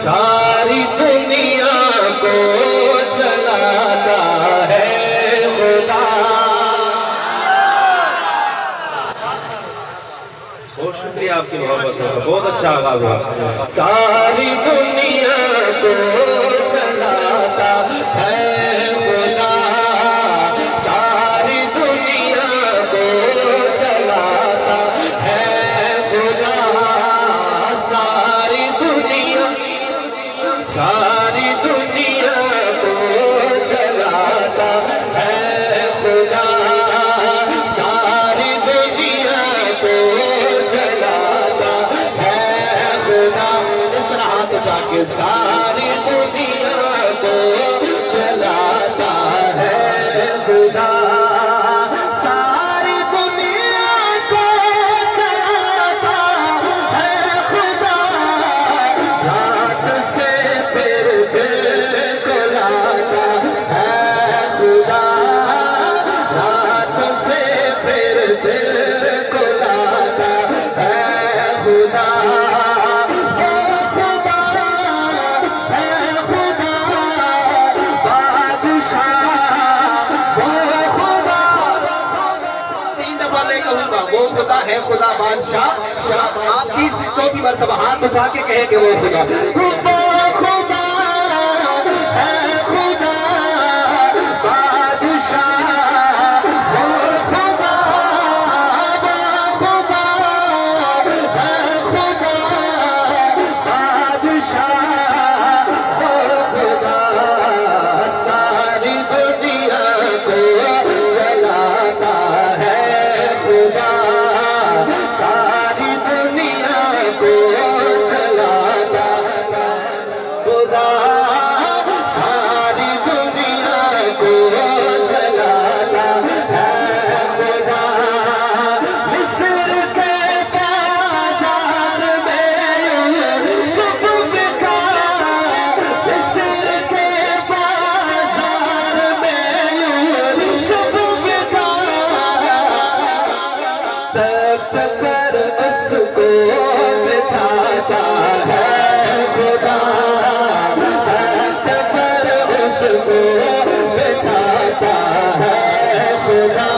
ساری دنیا کو چلاتا ہے خدا. بہت شکریہ آپ کی محبت کا، بہت اچھا آغاز ہوا. ساری دنیا کو چلاتا ہے خدا، ساری دنیا کو چلاتا ہے خدا. ساری دنیا کو چلاتا ہے خدا، ساری دنیا کو چلاتا ہے خدا. اس طرح ہاتھ اٹھا کے ساری دنیا کو چلاتا ہے خدا. ساری دنیا کو چلاتا ہے خدا، رات سے پھر کو لاتا ہے خدا، رات سے پھر کو لاتا ہے خدا. وہ خدا ہے خدا بادشاہ، وہ خدا. تین دفعہ میں کہوں گا وہ خدا ہے خدا بادشاہ. آپ تیسری چوتھی مرتبہ ہاتھ اٹھا کے کہیں کہ وہ خدا، وہ خدا ہے خدا بادشاہ. وہ خدا ہے خدا بادشاہ. وہ خدا ساری دنیا کو چلاتا ہے خدا، ساری دنیا کو چلاتا خدا، ساری دنیا کو چلاتا ہے خدا. مصر کے بازار میں یوسف بکا، مصر کے بازار میں یوسف بکا. تخت پر اس کو بٹھاتا ہے خدا، تخت پر اس کو بٹھاتا ہے خدا.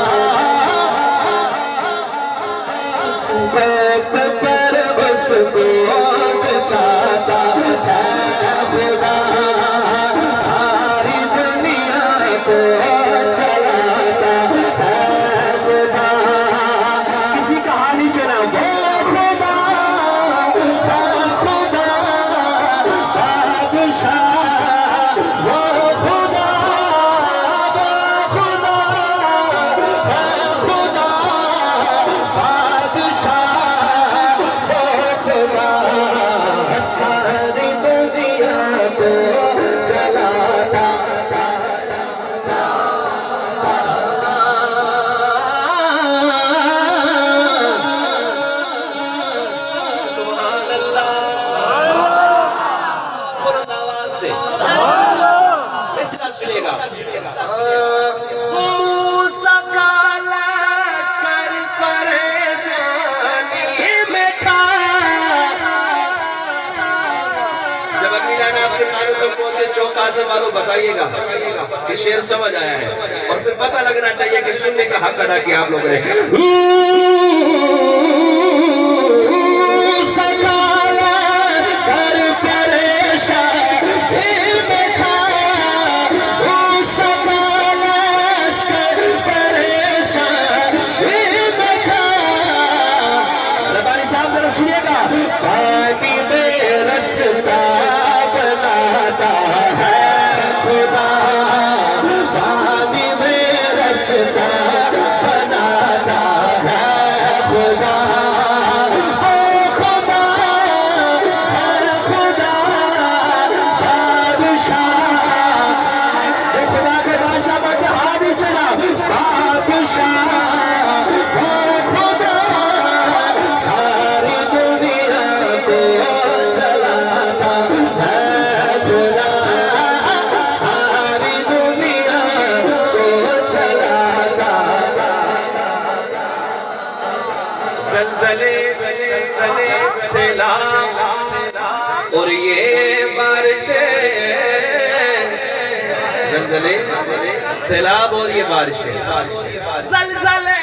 تخت پر اس کو بٹھاتا ہے خدا، ساری دنیا کو چلاتا ہے خدا. کسی کا ہاتھ نیچے نہ، وہ خدا ہے خدا بادشاہ. وہ خدا ہے خدا بادشاہ. وہ خدا ساری دنیا کو چلاتا. سبحان اللہ. بلند آواز سے مصرع سنے گا. موسیٰ کا لشکر پریشانی میں تھا. جب اگلی لائن آپ کے کانوں تک پہنچے چوک آزم والوں بتائیے گا کہ شعر سمجھ آیا ہے، اور پھر پتہ لگنا چاہیے کہ سننے کا حق ادا کیا آپ لوگوں نے. پانی میں رستا بناتا ہے خدا، پانی میں رستا بناتا ہے زلزلے سیلاب اور یہ بارشیں زلزلے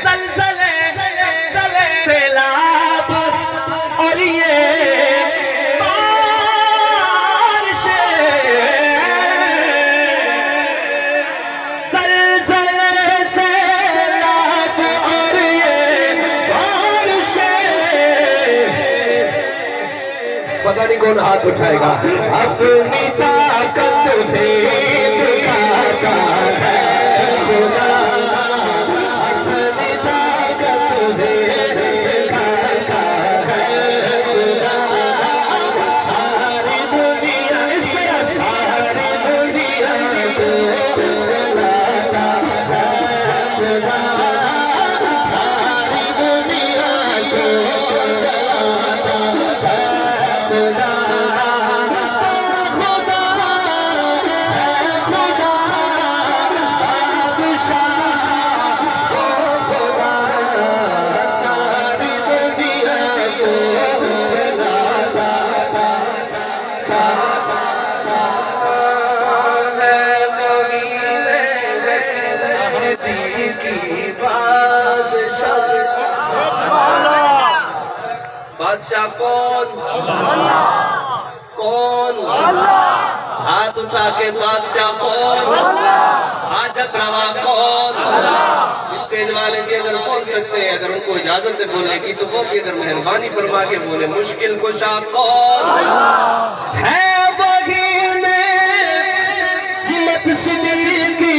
زلزلے سیلاب اور یہ پتہ نہیں کون ہاتھ اٹھائے گا اپنی طاقت بھی دکھاتا ہے خدا اپنی طاقت بھی دکھاتا ہے خدا ساری دنیا اس طرح ساری دنیا کو چلاتا ہے خدا ساری دنیا کو چلاتا ہے خدا خدا ہے خدا بادشاہ خدا ساری دنیا کو چلاتا ہے مہینے مجدی کی بادشاہ بادشاہ کون کون ہاتھ اٹھا کے بادشاہ کون حاجت روا کون اسٹیج والے بھی اگر بول سکتے ہیں اگر ان کو اجازت ہے بولنے کی تو وہ بھی اگر مہربانی فرما کے بولے مشکل کشا کون ہے وہی نعمت صدیقی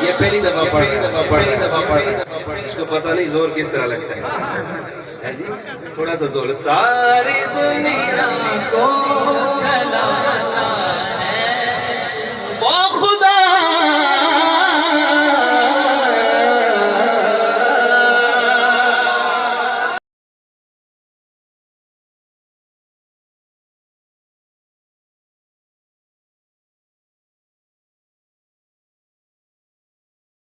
یہ پہلی دفعہ پڑھ اس کو پتہ نہیں زور کس طرح لگتا ہے تھوڑا سا زور ساری دنیا کو چلا